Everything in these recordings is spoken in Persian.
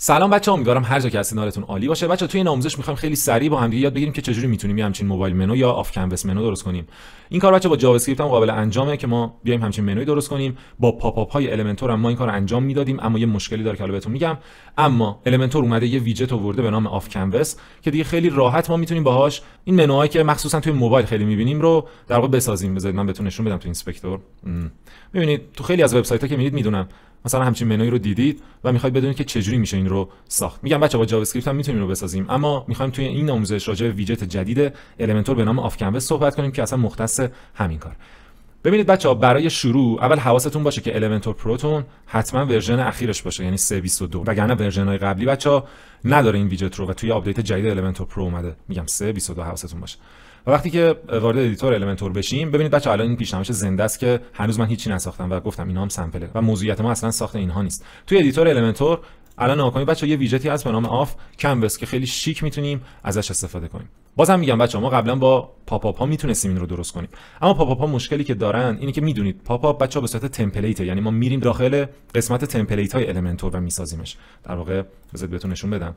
سلام بچه‌ها، امیدوارم هر جا که هستین حالتون عالی باشه. بچه‌ها توی این آموزش می‌خوایم خیلی سریع با هم دیگه یاد بگیریم که چجوری میتونیم یه همچین موبایل منو یا آف کنوس منو درست کنیم. این کار بچه‌ها با جاوا اسکریپت هم قابل انجامه که ما بیایم همچین منوی درست کنیم. با پاپ آپ های المنتور هم ما این کارو انجام میدادیم، اما یه مشکلی داره که حالا بهتون میگم. اما المنتور اومده یه ویجت آورده به نام آف کنوس که دیگه خیلی راحت ما میتونیم باهاش این منوهایی که مخصوصا توی موبایل خیلی می‌بینیم رو در واقع بسازیم. بذارید من بهتون نشون بدم تو اینسپکتور. ببینید تو خیلی از وبسایت‌ها که می‌بینید میدونم مثلا همچین منوی رو دیدید و میخواید بدونید که چجوری میشه این رو ساخت. میگم بچه‌ها با جاوا اسکریپت هم میتونیم رو بسازیم، اما میخوایم توی این آموزش راجع به ویجت جدید المنتور به نام آف کنوس صحبت کنیم که اصلا مختص همین کار. ببینید بچه‌ها، برای شروع اول حواستون باشه که المنتور پروتون حتما ورژن اخیرش باشه، یعنی 3.22، وگرنه ورژن‌های قبلی بچه‌ها نداره این ویجت رو و توی آپدیت جدید المنتور پرو اومده. میگم 3.22 حواستون باشه. و وقتی که وارد ادیتور المنتور بشیم، ببینید بچه‌ها الان این پیشنمایش زنده است که هنوز من هیچی نساختم و گفتم اینا هم سامپله و موضوعیت ما اصلا ساخت اینها نیست. توی ادیتور المنتور الان نگاه کنید بچه‌ها، یه ویجتی هست به نام آف کنوس که خیلی شیک میتونیم ازش استفاده کنیم. بازم میگم بچه‌ها، ما قبلا با پاپ آپ ها میتونستیم این رو درست کنیم، اما پاپ آپ ها مشکلی که دارن اینه که میدونید پاپ آپ بچه‌ها به صورت تمپلیت، یعنی ما میریم داخل قسمت تمپلیت های المنتور و میسازیمش. در واقع بذارید بهتون نشون بدم،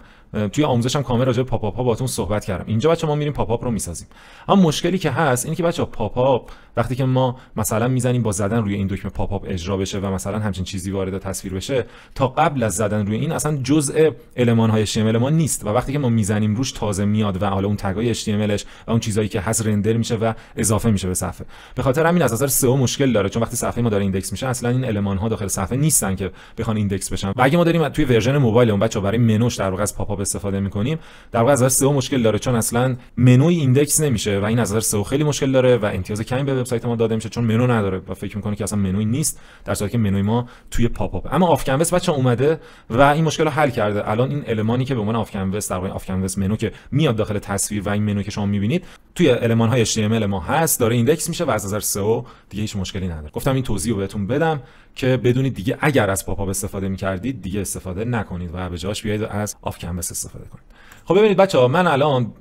توی آموزشم کامل راجع به پاپ آپ ها باهاتون صحبت کردم. اینجا بچه‌ها ما میریم پاپ آپ رو میسازیم، اما مشکلی که هست اینه که بچه‌ها پاپ آپ وقتی که ما مثلا میزنیم با زدن روی این دکمه پاپ آپ اجرا بشه و مثلا همچین چیزی وارد تصویر بشه، تا قبل از زدن روی این اصلا جزء المان HTML ما نیست و وقتی که ما میزنیم روش تازه میاد و حالا اون تگای HTMLش و اون چیزایی که هست رندر میشه و اضافه میشه به صفحه. به خاطر همین از نظر سئو مشکل داره، چون وقتی صفحه ما داره ایندکس میشه اصلا این المان ها داخل صفحه نیستن که بخوان ایندکس بشن. و اگه ما داریم توی ورژن موبایلمون بچه‌ها برای منوش در واقع از پاپ آپ استفاده میکنیم، در واقع از نظر سئو مشکل داره، چون اصلا منوی ایندکس نمیشه و این از نظر سئو خیلی مشکل داره و امتیاز کمی به وبسایت ما داده میشه چون منو نداره و فکر میکنه که اصلا منوی نیست، در صورتی که منوی ما توی پاپ آپ. اما آف کنوس بچه‌ها اومده و این مشکل رو حل کرده. الان این المانی که به عنوان آف کنوس، در واقع آف کنوس منو که میاد داخل تصویر و این منو که شما میبینید توی المان های HTML ما هست، داره ایندکس میشه و از نظر سئو دیگه هیچ مشکلی نداره. گفتم این توضیح رو بهتون بدم که بدونید دیگه اگر از پاپ آپ استفاده می‌کردید دیگه استفاده نکنید و به جاش بیاید از آف کنوس استفاده کنید. خب ببینید بچه‌ها، من الان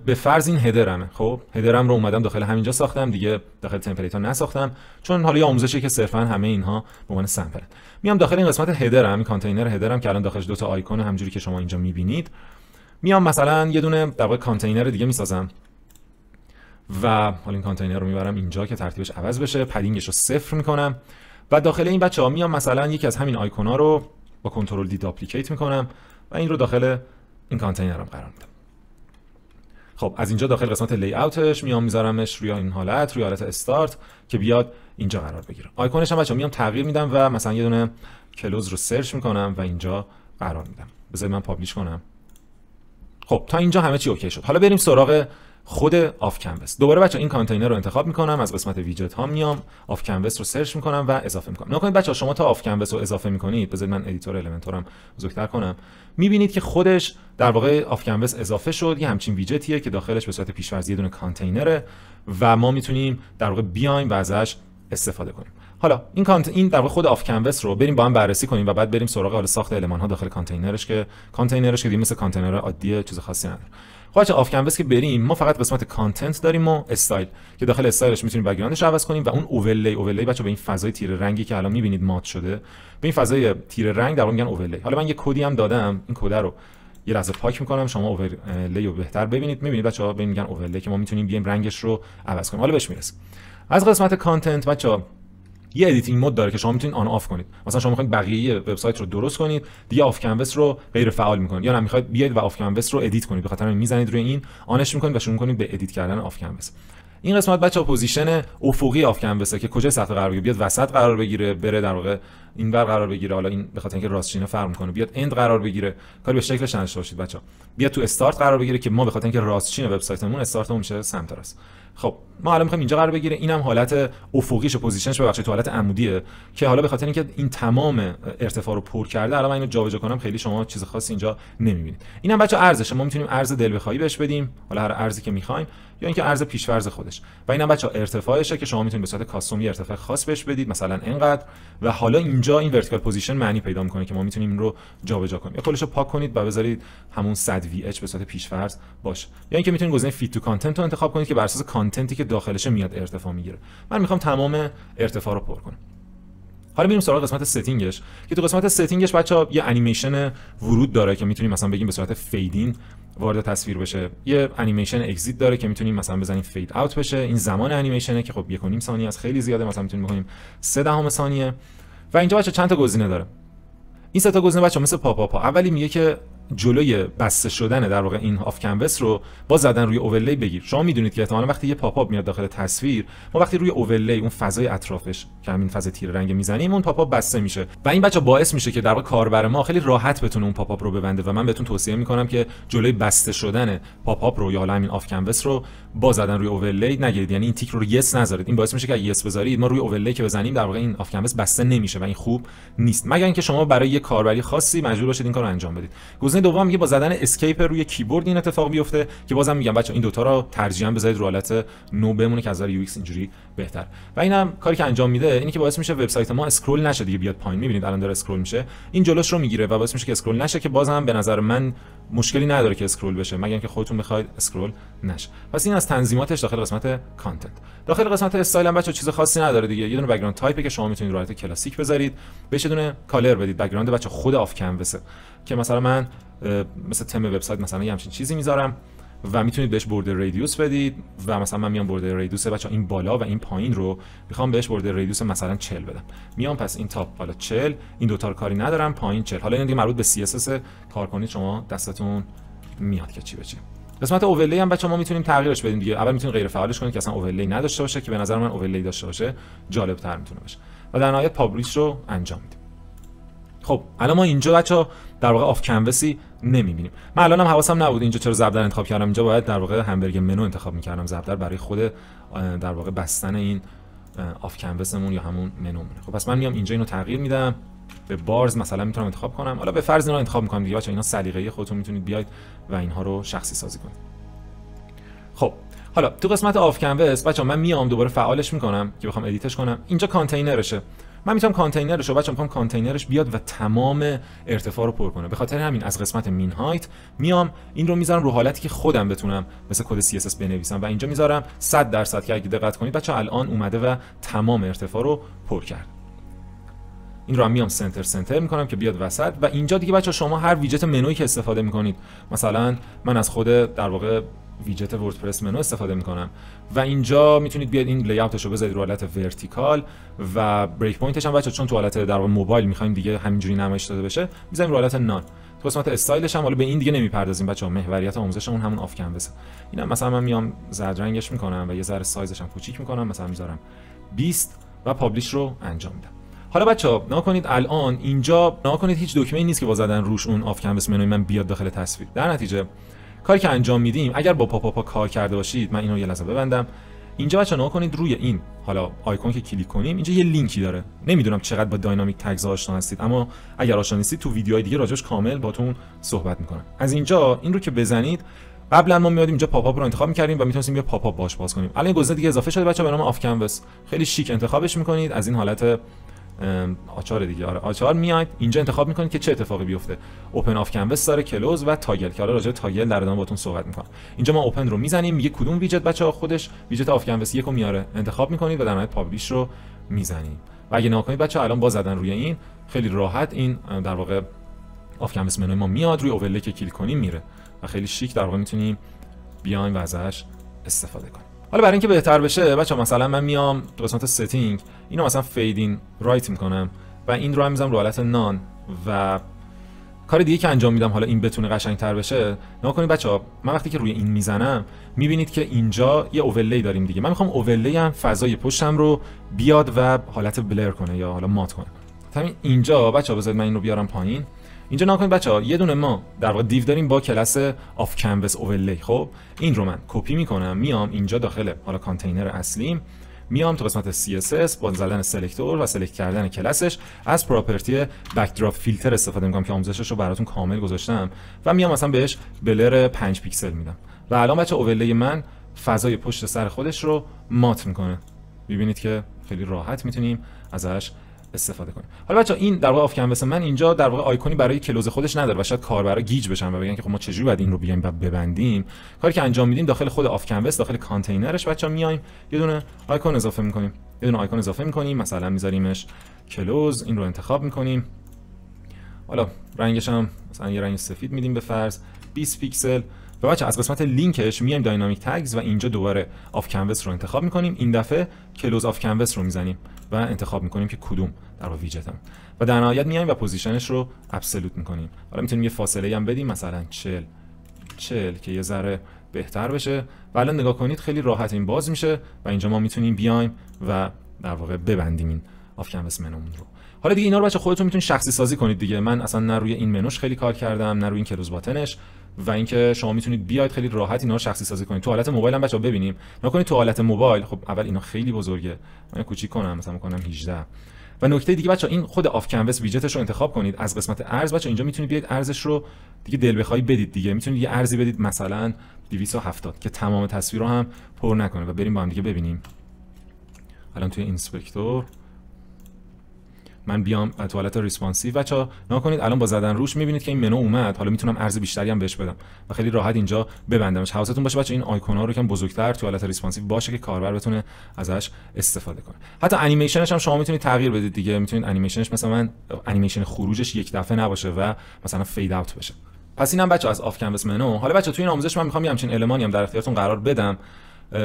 به فرض این هدرمه. خب هدرم رو اومدم داخل همینجا ساختم، دیگه داخل تمپلیت ها نساختم چون حالا یه آموزشی که صرفا همه اینها به عنوان سامپل. میام داخل این قسمت هدرم، این کانتینر هدرم که الان داخلش دو تا آیکون همونجوری که شما اینجا می‌بینید. میام مثلا یه دونه در واقع کانتینر دیگه میسازم و حالا این کانتینر رو میبرم اینجا که ترتیبش عوض بشه، پدینگش رو 0 میکنم و داخل این بچه‌ها میام مثلا یکی از همین آیکونا رو با کنترل دی داپلیکیت میکنم و این رو داخل این کانتینرم قرار میدم. خب از اینجا داخل قسمت لی اوتش میام میذارمش روی این حالت، روی حالت استارت که بیاد اینجا قرار بگیره. آیکونش هم بچه‌ها میام تغییر میدم و مثلا یه دونه کلوز رو سرچ میکنم و اینجا قرار میدم. بذارید من پابلیش کنم. خب تا اینجا همه چی اوکی شد. حالا بریم سراغ خود آف کنوس. دوباره بچه‌ها این کانتینر رو انتخاب میکنم، از قسمت ویجت ها میام آف کنوس رو سرچ میکنم و اضافه میکنم. نگاه کنید بچه‌ها، شما تا آف کنوس رو اضافه میکنید، بذارید من ادیتور المنتورم بزرگتر کنم، میبینید که خودش در واقع آف کنوس اضافه شد. یه همچین ویجتیه که داخلش به صورت پیش‌فرضی یه دونه کانتینره و ما میتونیم در واقع بیایم و ازش استفاده کنیم. حالا این در واقع خود آف کنوس رو بریم با هم بررسی کنیم و بعد بریم سراغ حالا ساخت المان ها داخل کانتینرش که دیگه مثل کانتینر عادیه، چیز خاصی نداره. خب آف کنوس که بریم، ما فقط قسمت کانتنت داریم و استایل که داخل استایلش میتونیم بک‌گراندش عوض کنیم و اون اوورلی بچه‌ها به این فضای تیر رنگی که الان میبینید مات شده، به این فضای تیر رنگ در واقع میگن اوورلی. حالا من یه کدی هم دادم، این کد رو یه لحظه پاک میکنم، شما اوورلی رو بهتر ببینید. میبینید بچه‌ها به این میگن اوورلی که ما میتونیم بیایم رنگش رو عوض کنیم. حالا بهش میرسیم. از قسمت کانتنت بچه‌ها یه ادیتینگ مود داره که شما میتونید آن آف کنید. مثلا شما میخواید بقیه وبسایت رو درست کنید، دیگه آف کنوس رو غیر فعال میکنید، یا نه میخواید بیاید و آف کنوس رو ادیت کنید، به خاطر همین میزنید روی این، آنش میکنید و شروع میکنید به ادیت کردن آف کنوس. این قسمت بچه‌ها پوزیشن افقی آف کنوسه که کجای سطح قرار بگیره، بیاد وسط قرار بگیره، بره در واقع اینور قرار بگیره. حالا این به خاطر اینکه راست چینه فرق میکنه، بیاد اند قرار بگیره، کاری به شکلش نداشته باشید بچه‌ها. بیاد تو استارت قرار بگیره که ما به خاطر اینکه راست چینه وبسایتمون استارتمون میشه سمت راست. خب ما الان می‌خوایم اینجا قرار بگیره. اینم حالت افقیش، پوزیشنش ببخشید تو حالت عمودیه که حالا به خاطر اینکه این تمام ارتفاع رو پر کرده، الان من اینو جابجا کنم خیلی شما چیز خاصی اینجا نمی‌بینید. اینم بچه‌ها ارزشه، ما میتونیم ارز دل بخواهی بهش بدیم، حالا هر ارزی که می‌خوایم، یا اینکه ارز پیش‌فرض خودش. و اینم بچه‌ها ارتفاعشه که شما میتونید به صورت کاستوم یه ارتفاع خاص بهش بدید، مثلا اینقدر. و حالا اینجا این ورتیکال پوزیشن معنی پیدا می‌کنه که ما میتونیم این رو جابجا کنیم. یا کلش رو پاک کنید و بذارید همون 100 VH به صورت پیش‌فرض باشه. یا اینکه میتونید گزینه فیت تو کانتنت رو انتخاب کنید که بر اساس کانتنتی که داخلش میاد ارتفاع میگیره. من میخوام تمام ارتفاع رو پر کنم. حالا میریم سراغ قسمت ستینگش که تو قسمت ستینگش بچه‌ها یه انیمیشن ورود داره که میتونیم مثلا بگیم به صورت فیدین وارد تصویر بشه، یه انیمیشن اگزییت داره که میتونیم مثلا بزنیم فید اوت بشه. این زمان انیمیشنه که خب 1.5 ثانیه است، خیلی زیاده، مثلا میتونیم بکنیم 0.3 ثانیه. و اینجا بچه‌ها چند تا گزینه داره. این سه تا گزینه بچه‌ها مثل پاپ اولی میگه که جلوی بسته شدن در واقع این آف کنوس رو با زدن روی اوورلی بگیر. شما میدونید که احتمالاً وقتی یه پاپ آپ میاد داخل تصویر، ما وقتی روی اوورلی اون فضای اطرافش که همین فضای تیر رنگ میزنیم، اون پاپ آپ بسته میشه و این بچا باعث میشه که در واقع کاربر ما خیلی راحت بتونه اون پاپ آپ رو ببنده. و من بهتون توصیه میکنم که جلوی بسته شدن پاپ آپ رو یا حالا همین آف کنوس رو با زدن روی اوورلی نگیرید، یعنی این تیک رو یس نذارید. این باعث میشه که یس بذارید ما روی اوورلی که بزنیم در واقع این آف کنوس بسته نمیشه و این خوب نیست، مگر اینکه شما برای یه کاربری خاصی مجبور باشید این کارو انجام بدید. گزینه دوم میگه با زدن اسکیپ روی کیبورد این اتفاق بیفته که بازم میگم بچا این دوتا رو ترجیحاً بذارید رو حالت نو بمونه که از نظر یو ایکس اینجوری بهتر. و اینم کاری که انجام میده اینی که باعث میشه وبسایت ما اسکرول نشه دیگه، بیاد پایین. میبینید الان داره اسکرول میشه، این جلوش رو میگیره و باعث میشه که اسکرول نشه، که بازم به نظر من مشکلی نداره که اسکرول بشه، مگر اینکه خودتون بخواید اسکرول نشه. پس این از تنظیماتش داخل قسمت کانتنت. داخل قسمت استایل هم بچا چیز خاصی نداره دیگه، یه دونه بک‌گراند تایپی که شما میتونید رو حالت کلاسیک بذارید، بهش یه دونه کالر بدید. بک‌گراند بچا خود آف کنوسه که مثلا من مثلا تم وبسایت مثلا یه همچین چیزی میذارم و میتونید بهش بوردر ریدیوس بدید و مثلا من میام بوردر ریدیوس بچا این بالا و این پایین رو میخوام بهش بوردر ریدیوس مثلا 40 بدم، میام پس این تاپ بالا 40، این دو تا رو کاری ندارم، پایین 40. حالا این دیگه مربوط به CSS کار کنید، شما دستتون میاد که چی به چی. قسمت اوورلی هم بچا ما میتونیم تغییرش بدیم دیگه. اول میتونید غیر فعالش کنید که اصلا اوورلی نداشته باشه، که به نظر من اوورلی داشته باشه جالب تر میتونه باشه، و در نهایت پابلیش رو انجام میدیم. خب الان ما اینجا بچا در واقع آف کنوسی نمیبینیم. من الانم حواسم نبود اینجا چرا زبدر انتخاب کردم، اینجا باید در واقع همبرگر منو انتخاب میکردم، زبدر برای خود در واقع بستن این آف کنوسمون یا همون منومونه. خب پس من میام اینجا اینو تغییر میدم به بارز مثلا میتونم انتخاب کنم. حالا به فرض اینا رو انتخاب میکنم دیگه بچا، اینا سلیقه‌ای خودتون میتونید بیاید و اینها رو شخصی سازی کنید. خب حالا تو قسمت آف کنوس بچا من میام دوباره فعالش میکنم که بخوام ادیتش کنم. اینجا کانتینرشه، من میتونم کانتینرش رو بچا میخوام کانتینرش بیاد و تمام ارتفاع رو پر کنه. به خاطر همین از قسمت مین هایت میام این رو میذارم رو حالتی که خودم بتونم مثل کد CSS بنویسم و اینجا میذارم 100% که اگه دقت کنید بچا الان اومده و تمام ارتفاع رو پر کرد. این رو هم میام سنتر میکنم که بیاد وسط. و اینجا دیگه بچا شما هر ویجت منویی که استفاده میکنید، مثلا من از خود در واقع ویجت وردپرس منو استفاده میکنم و اینجا میتونید بیاد این لی‌اوتش رو بذارید رو حالت ورتیکال و بریک پوینتش هم بچا چون تو حالت در واقع موبایل میخوایم دیگه همینجوری نمایش داده بشه میذاریم رو حالت نان. تو قسمت استایلش هم حالا به این دیگه نمیپردازیم بچا، محوریت آموزشمون همون آف کنوسه. اینم مثلا من میام زرد رنگش میکنم و یه ذره سایزش هم کوچیک میکنم، مثلا میذارم 20 و پابلیش رو انجام میدم. حالا بچا نگاه کنید الان اینجا نگاه کنید هیچ دکمه‌ای نیست که با زدن روش اون آف کنوس منوی من بیاد داخل تصویر. در نتیجه کاری که انجام میدیم اگر با پاپا کار کرده باشید، من اینو یه لحظه ببندم. اینجا بچا نگاه کنید روی این حالا آیکون که کلیک کنیم اینجا یه لینکی داره. نمیدونم چقدر با داینامیک تگز آشنا هستید، اما اگر آشنا نیستید تو ویدیوهای دیگه راجعش کامل باهاتون صحبت میکنم. از اینجا این رو که بزنید، قبلا ما میادیم اینجا پاپ آپ رو انتخاب می‌کردیم و میتونستیم یه پاپ آپ باز کنیم. الان گزینه دیگه اضافه شده بچا به نام آف کنوس، خیلی شیک انتخابش میکنید از این حالت آچار دیگه. آره آچار میاد اینجا انتخاب میکنید که چه اتفاقی بیفته. اوپن آف کنوس داره، کلوز و تاگل که حالا راجع به تاگل در ادامه باهاتون صحبت میکنم. اینجا ما اوپن رو میزنیم، میگه کدوم ویجت بچا خودش ویجت آف کنوس یکو میاره، انتخاب میکنید و در نهایت پابلیش رو میزنید. و اگه نگاه کنید بچا الان با زدن روی این خیلی راحت این در واقع آف کنوس منوی ما میاد، روی اوورلی که کلیک کنیم میره و خیلی شیک در واقع میتونیم بیایم و ازش استفاده کنیم. حالا برای اینکه بهتر بشه بچا مثلا من میام تو قسمت ستینگ اینو مثلا فیدین رایت میکنم و این رو هم میذارم رو حالت نان و کار دیگه که انجام میدم حالا این بتونه قشنگتر بشه. نگاه کنید بچا من وقتی که روی این میزنم میبینید که اینجا یه اوورلی داریم دیگه. من میخوام اوورلی هم فضای پشتم رو بیاد و حالت بلر کنه یا حالا مات کنه. همین اینجا بچا بذارید من این رو بیارم پایین. اینجا نگاه کنید بچا یه دونه ما در واقع دیو داریم با کلاس آف کنوس اوورلی. خب این رو من کپی میکنم میام اینجا داخل حالا کانتینر اصلیم، میام تو قسمت CSS با زدن سلکتور و سلکت کردن کلاسش از پراپرتی بکدراپ فیلتر استفاده میکنم که آموزشش رو براتون کامل گذاشتم و میام مثلا بهش بلر 5 پیکسل میدم و الان بچا اوورلی من فضای پشت سر خودش رو مات میکنه. میبینید که خیلی راحت میتونیم ازش استفاده کنیم. حالا بچا این در واقع آف کنوس من اینجا در واقع آیکونی برای کلوز خودش نداره و شاید کاربرا گیج بشن و بگن که خب ما چجوری باید این رو بیایم و ببندیم. کاری که انجام میدیم داخل خود آف کنوس، داخل کانتینرش بچا میایم یه دونه آیکون اضافه میکنیم. یه دونه آیکون اضافه میکنیم، مثلا میذاریمش کلوز، این رو انتخاب میکنیم. حالا رنگش هم مثلا یه رنگ سفید میدیم به فرض 20 پیکسل. و بچا از قسمت لینکش میایم داینامیک تگز و اینجا دوباره آف کنوس رو انتخاب میکنیم. این دفعه کلوز آف کنوس رو میزنیم و انتخاب میکنیم که کدوم در واقع ویجتم و در نهایت میایم و پوزیشنش رو ابسولوت میکنیم. حالا میتونیم یه فاصله هم بدیم، مثلا 40 که یه ذره بهتر بشه. و الان نگاه کنید خیلی راحت این باز میشه و اینجا ما میتونیم بیایم و در واقع ببندیم این آف کنوس منومون رو. حالا دیگه اینا رو بچا خودتون میتونید شخصی سازی کنید دیگه. من اصلا نه روی این منوش خیلی کار کردم، نه روی این کلوز باتنش، و اینکه شما میتونید بیاید خیلی راحت اینا رو شخصی سازی کنید. تو حالت موبایل هم بچا ببینیم. نکنید تو حالت موبایل خب اول اینا خیلی بزرگه، من کوچیک کنم مثلا میکنم 18. و نکته دیگه بچا این خود آف کنوس ویجتش رو انتخاب کنید. از قسمت ارز بچا اینجا میتونید بیاید ارزش رو دیگه دل بخوای بدید دیگه. میتونید یه ارزی بدید مثلا 270 که تمام تصویر رو هم پر نکنه. و بریم با هم دیگه ببینیم. الان توی اینسپکتور من بیام تو حالت ریسپانسیو بچا نگاه کنید. الان با زدن روش میبینید که این منو اومد. حالا میتونم ارز بیشتری هم بهش بدم و خیلی راحت اینجا ببندمش. حواستون باشه بچا این آیکون ها رو کم بزرگتر تو حالت ریسپانسیو باشه که کاربر بتونه ازش استفاده کنه. حتی انیمیشنش هم شما میتونید تغییر بدید دیگه. میتونید انیمیشنش مثلا من انیمیشن خروجش یک دفعه نباشه و مثلا فید اوت بشه. پس اینم بچا از آف کنوس منو. حالا بچا تو این آموزش من میخوام همچین المانی هم در اختیارتون قرار بدم،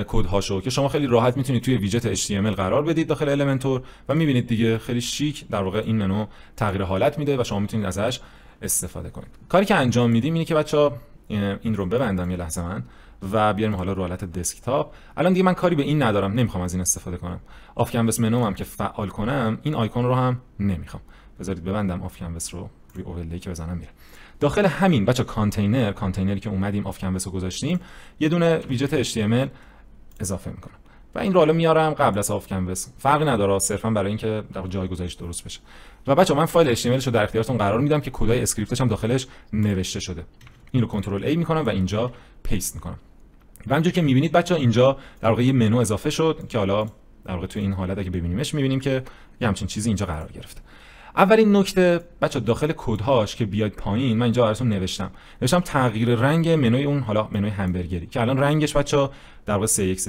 کدهاشو که شما خیلی راحت میتونید توی ویجت HTML قرار بدید داخل المنتور و میبینید دیگه خیلی شیک در واقع این منو تغییر حالت میده و شما میتونید ازش استفاده کنید. کاری که انجام میدیم اینه که بچا این رو ببندم یه لحظه من و بیاریم حالا رو حالت دسکتاپ. الان دیگه من کاری به این ندارم، نمیخوام از این استفاده کنم. آف کنوس منو هم که فعال کنم این آیکون رو هم نمیخوام. بذارید ببندم آف کنوس رو، روی اوورلی که بزنم میره. داخل همین بچا کانتینری که اومدیم آف کنوس رو گذاشتیم یه دونه ویجت HTML اضافه میکنم و این رو حالا میارم قبل از آف کنوس. فرقی نداره، صرفا برای اینکه جایگذاریش درست بشه. و بچا من فایل HTML رو در اختیارتون قرار میدم که کدای اسکریپتش هم داخلش نوشته شده. این رو کنترل A میکنم و اینجا پیست میکنم. و همونجوری که میبینید بچا اینجا در واقع یه منو اضافه شد که حالا در واقع توی این حالت اگه ببینیمش میبینیم که یه همچین چیزی اینجا قرار گرفته. اولین نکته بچا داخل کدهاش که بیاید پایین من اینجا براتون نوشتم تغییر رنگ منوی اون، حالا منوی همبرگری که الان رنگش بچا در واقع 3x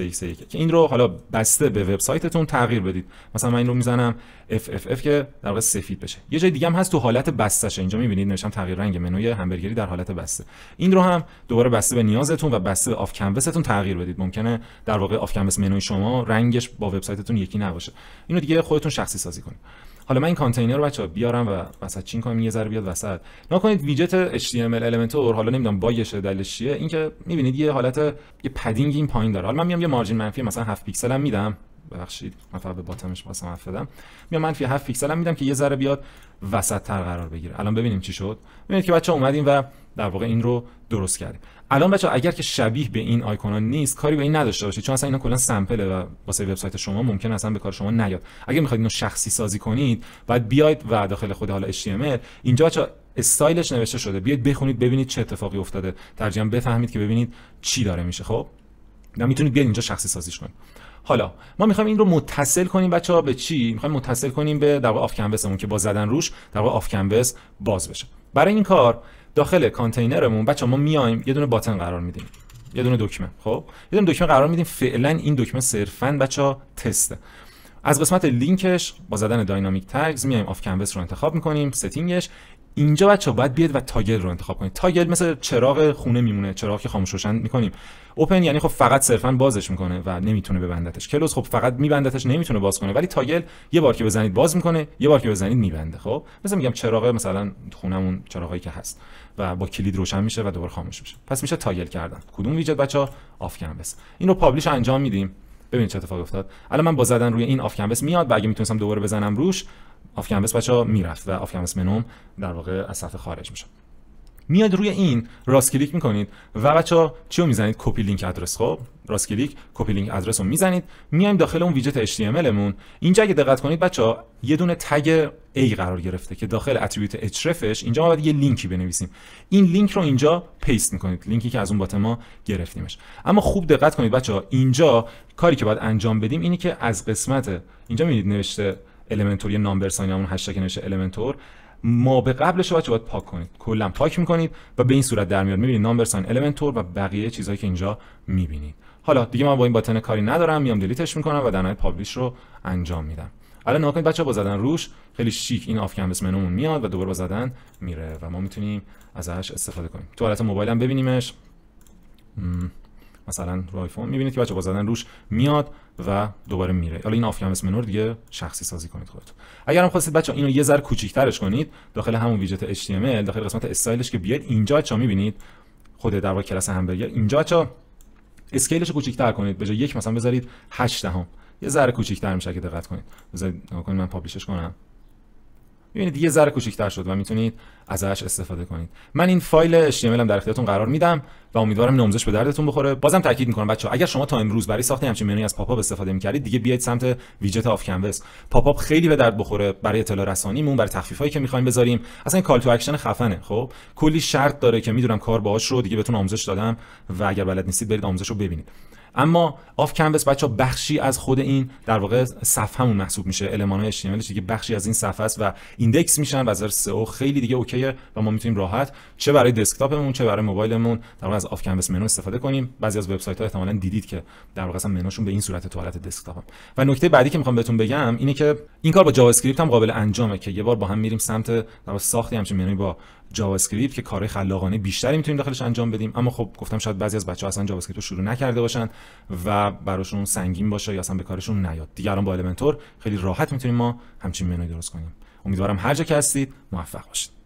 که این رو حالا بسته به وبسایتتون تغییر بدید. مثلا من این رو میزنم FFF که در واقع سفید بشه. یه جای دیگه هم هست تو حالت بسته شه، اینجا میبینید نوشتم تغییر رنگ منوی همبرگری در حالت بسته. این رو هم دوباره بسته به نیازتون و بسته به آف کنوستون تغییر بدید. ممکنه در واقع آف کنوس منوی شما رنگش با وبسایتتون یکی نباشه. اینو دیگه خودتون شخصی سازی کنید. حالا من این کانتینر رو بچا بیارم و وسط چین کنم، یه ذره بیاد وسط. نکنید ویجت HTML المنتور حالا نمیدونم باگش دلیلش چیه، این که میبینید یه حالت یه پدینگ این پایین داره. حالا من میام یه مارجین منفی مثلا 7 پیکسل هم میدم، ببخشید من فقط به باتمش واسه حرف بدم، میام منفی 7 پیکسل هم میدم که یه ذره بیاد وسط تر قرار بگیره. الان ببینیم چی شد. ببینید که بچا اومدیم و در واقع این رو درست کردیم. الان بچا اگر که شبیه به این آیکونا نیست کاری به این نداشته باشید، چون اصلا اینا کلا سامپله و واسه وبسایت شما ممکن اصلا به کار شما نیاد. اگه میخواید اینو شخصی سازی کنید بعد بیاید و داخل خود حالا HTML اینجا بچا استایلش نوشته شده، بیاید بخونید ببینید چه اتفاقی افتاده، ترجماً بفهمید که ببینید چی داره میشه. خب میتونید بیاید اینجا شخصی سازیش کنید. حالا ما میخوایم این رو متصل کنیم بچه‌ها به چی؟ میخوایم متصل کنیم به در واقع آف کنوسمون که با زدن روش در واقع آف کنوس باز بشه. برای این کار داخل کانتینرمون بچه‌ها ما میایم یه دونه باتن قرار میدیم، یه دونه دکمه. خب یه دونه دکمه قرار میدیم. فعلا این دکمه صرفاً بچه‌ها تسته. از قسمت لینکش با زدن داینامیک تگز میایم آف کنوس رو انتخاب میکنیم، ستینگش. اینجا بچه‌ها باید بیاد و تاگل رو انتخاب کنید. تاگل مثل چراغ خونه میمونه، چراغی که خاموش روشن میکنیم. اوپن یعنی خب فقط صرفا بازش میکنه و نمیتونه ببندتش. کلوز خب فقط میبندتش نمیتونه باز کنه، ولی تاگل یه بار که بزنید باز میکنه، یه بار که بزنید میبنده. خب مثلا میگم چراغ مثلا خونمون چراغایی که هست و با کلید روشن میشه و دوباره خاموش میشه، پس میشه تاگل کردن. کدوم ویجت بچه‌ها؟ آف کنوس. این رو پابلیش انجام میدیم. ببینید چه اتفاقی افتاد. الان من با زدن روی این آف کنوس میاد و اگه میتونستم دوباره بزنم روش آف کنوس بچه‌ها میرفت و آف کنوس منوم در واقع از صفحه خارج میشه. میاد روی این راست کلیک میکنید و بچه‌ها چیو میزنید؟ کپی لینک ادرس. خب راست کلیک کپی لینک ادرس رو میزنید، میایم داخل اون ویجت HTML مون. اینجا اگه دقت کنید بچه‌ها یه دونه تگ A قرار گرفته که داخل اتریبیوت hrefش اینجا ما باید یه لینکی بنویسیم. این لینک رو اینجا پیست میکنید، لینکی که از اون بات ما گرفتیمش. اما خوب دقت کنید بچه‌ها اینجا کاری که باید انجام بدیم اینی که از قسمت اینجا میبینید نوشته المنتور یه نامبر ساین همون هشتگ نشه المنتور، ما به قبلش بچه باید پاک کنید، کلا پاک میکنید و به این صورت در میاد میبینید نامبر ساین المنتور و بقیه چیزایی که اینجا میبینید. حالا دیگه من با این باتن کاری ندارم، میام دلیتش میکنم و در نهایت پابلیش رو انجام میدم. الان نگاه کنید بچه‌ها، با زدن روش خیلی شیک این آف کنوس منومون میاد و دوباره با زدن میره و ما میتونیم ازش استفاده کنیم. تو حالت موبایل هم ببینیمش، مثلا رو آیفون میبینید که بچه‌ها با زدن روش میاد و دوباره میره. حالا این آف کنوس منو رو دیگه شخصی سازی کنید خودتون. اگر هم خواستید بچه‌ها اینو یه ذره کوچیک‌ترش کنید، داخل همون ویجت HTML داخل قسمت استایلش که بیاید اینجا بچه‌ها میبینید خود در واقع کلاس همبرگر، اینجا بچه‌ها اسکیلش رو کوچیک‌تر کنید، به جای 1 مثلا بذارید 8 دهم، یه ذره کوچیک‌تر میشه که دقت کنید. بذارید نگاه کنید من پابلیشش کنم، ببینید یه ذره کوچیک‌تر شد و میتونید ازش استفاده کنید. من این فایل HTML هم در اختیارتون قرار میدم و امیدوارم این آموزش به دردتون بخوره. بازم تاکید میکنم بچه‌ها، اگر شما تا امروز برای ساخت همچین منوی از پاپ آپ استفاده می‌کردید، دیگه بیاید سمت ویجت آف کنوس. پاپ آپ خیلی به درد بخوره برای اطلاع رسانیمون، برای تخفیفایی که می‌خوایم بذاریم. اصلا این کال تو اکشن خفنه. خب کلی شرط داره که میدونم کار باهاش رو دیگه بهتون آموزش دادم و اگر بلد نیستید برید آموزش رو ببینید. اما آف کنوس بچه‌ها بخشی از خود این در واقع صفحه‌مون محسوب میشه، المان‌های HTML دیگه بخشی از این صفحه است و ایندکس میشن و از نظر سئو خیلی دیگه اوکیه و ما میتونیم راحت چه برای دسکتاپمون چه برای موبایلمون در واقع از آف کنوس منو استفاده کنیم. بعضی از وبسایت‌ها احتمالاً دیدید که در واقع اصلا منوشون به این صورت تو حالت دسکتاپ. و نکته بعدی که میخوام بهتون بگم اینه که این کار با جاوا اسکریپت هم قابل انجامه که یه بار با هم میریم سمت در واقع ساخت همچین منوی با جاوا اسکریپت که کارهای خلاقانه بیشتری میتونیم داخلش انجام بدیم. اما خب گفتم شاید بعضی از بچه‌ها اصلا جاوا اسکریپت رو شروع نکرده باشن و براشون سنگین باشه یا اصلا به کارشون نیاد. دیگه الان با المنتور خیلی راحت میتونیم ما همچین منوی درست کنیم. امیدوارم هر جا که هستید موفق باشید.